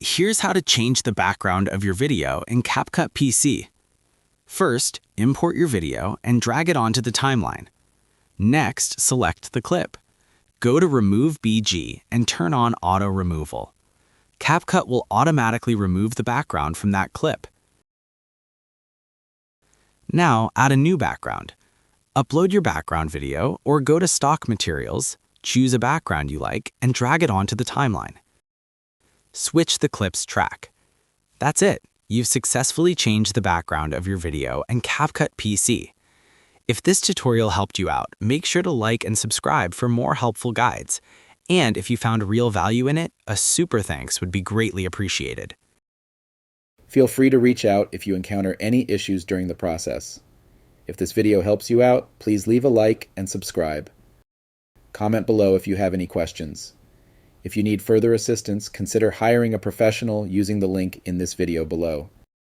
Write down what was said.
Here's how to change the background of your video in CapCut PC. First, import your video and drag it onto the timeline. Next, select the clip. Go to Remove BG and turn on Auto Removal. CapCut will automatically remove the background from that clip. Now, add a new background. Upload your background video or go to Stock Materials, choose a background you like, and drag it onto the timeline. Switch the clip's track. That's it. You've successfully changed the background of your video in CapCut PC. If this tutorial helped you out, make sure to like and subscribe for more helpful guides. And if you found real value in it, a super thanks would be greatly appreciated. Feel free to reach out if you encounter any issues during the process. If this video helps you out, please leave a like and subscribe. Comment below if you have any questions. If you need further assistance, consider hiring a professional using the link in this video below.